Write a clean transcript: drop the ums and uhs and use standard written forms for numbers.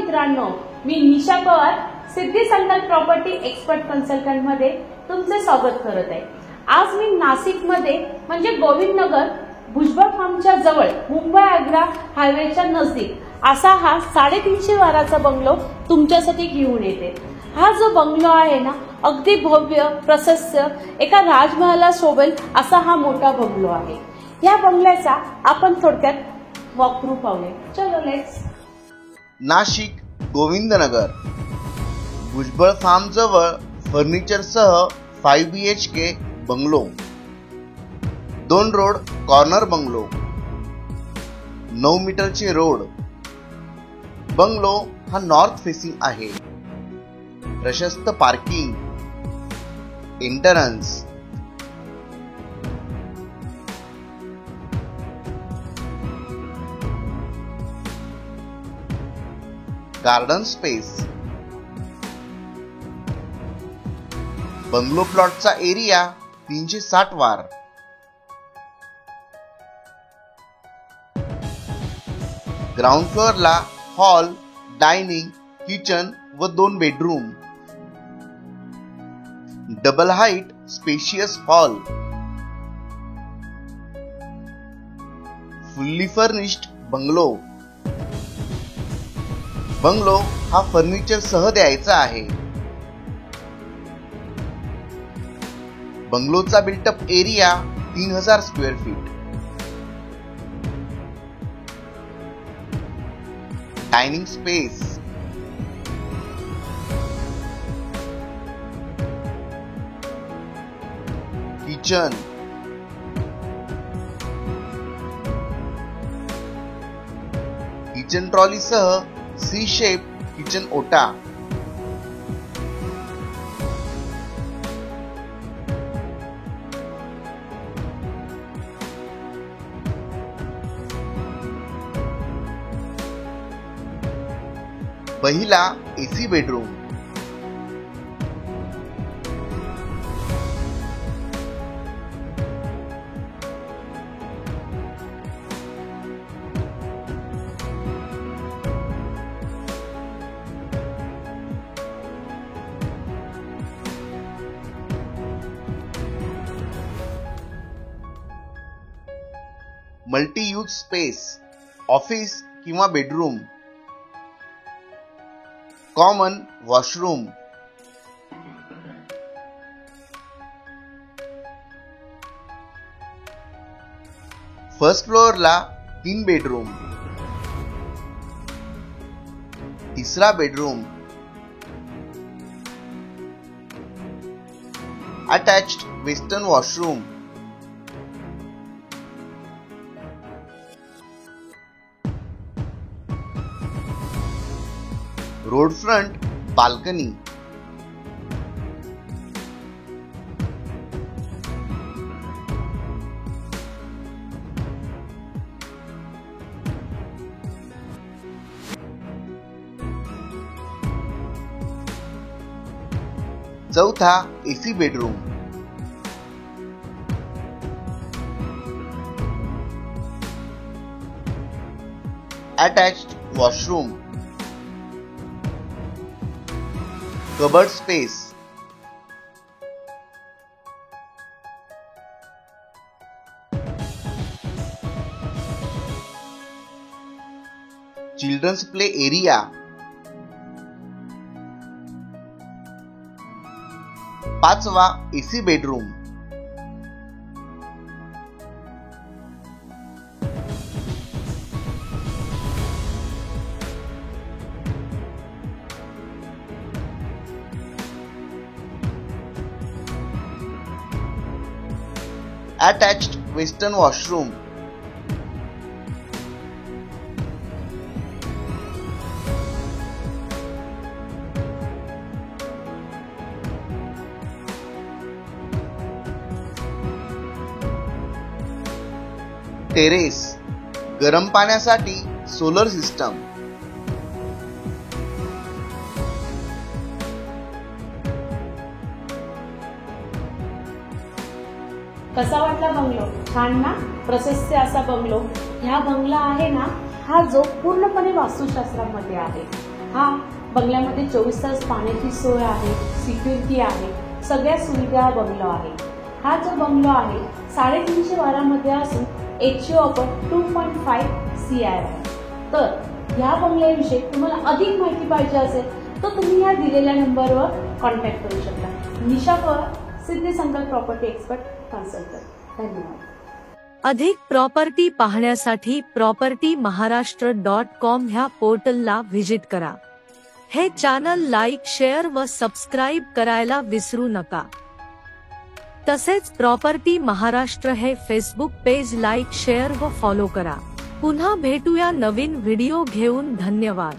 मित्रांनो, मी निशा पवार सिद्धी संकल्प property expert consultant मध्ये तुमचे स्वागत करत आहे। आज मी नाशिक मध्ये म्हणजे गोविंदनगर भुजबळ फार्मच्या जवळ मुंबई आग्रा हायवेच्या नजदीक असा हा 350 वाराचा बंगलो तुमच्यासाठी घेऊन येते। हा जो बंगलो आहे ना, अगदी भव्य प्रशस्त एका राजमहालासोबत असा हा मोठा बंगलो आहे। या बंगल्याचा आपण थोडक्यात वॉकथ्रू पाहूया। चलो लेट्स। नाशिक गोविंदनगर भुजबळ फार्म जवळ फर्निचर सह 5 BHK bungalow, 2 road corner bungalow, 9 मीटरचे रोड। बंगलो हा नॉर्थ फेसिंग आहे। प्रशस्त parking, entrance, garden space. Bungalow प्लॉटचा एरिया 360 वार। ग्राउंड फ्लोअरला हॉल, डायनिंग, किचन व 2 bedroom. Double height spacious hall. Fully furnished bungalow. Bungalow हा फर्निचर सह द्यायचा आहे। बंगलोचा built up area 3000 square feet. Dining space, kitchen, kitchen trolley सह सी शेप किचन ओटा। पहिला AC bedroom. Multi use space, office किंवा बेडरूम। Common washroom. फर्स्ट फ्लोअरला 3 बेडरूम। तिसरा bedroom. Attached western washroom. Road front balcony. चौथा AC bedroom. Attached washroom. Cupboard space. Children's play area. पाचवा AC bedroom. Attached western washroom. Terrace, गरम पाण्यासाठी solar system. कसा वाटला bungalow? छान ना, प्रशस्त असा बंगलो। ह्या बंगला आहे ना, हा जो पूर्णपणे वास्तुशास्त्रामध्ये आहे। हा बंगल्यामध्ये 24 तास पाण्याची सोय आहे, सिक्युरिटी आहे, सगळ्या सुविधा बंगलो आहे. हा जो बंगलो आहे 350 वारामध्ये असून HUO 2.5 CI आहे. तर या बंगल्याविषयी तुम्हाला अधिक माहिती पाहिजे असेल तर तुम्ही या दिलेल्या नंबरवर कॉन्टॅक्ट करू शकता. निशा पवार, सिद्धी संकल्प प्रॉपर्टी एक्सपर्ट कन्सल्टंट. धन्यवाद. अधिक प्रॉपर्टी पाहण्यासाठी propertymaharaष्ट्र.com ह्या पोर्टलला व्हिजिट करा. हे चॅनल लाईक, शेअर व सबस्क्राईब करायला विसरू नका. तसेच प्रॉपर्टी महाराष्ट्र हे फेसबुक पेज लाईक, शेअर व फॉलो करा. पुन्हा भेटूया नवीन व्हिडिओ घेऊन. धन्यवाद.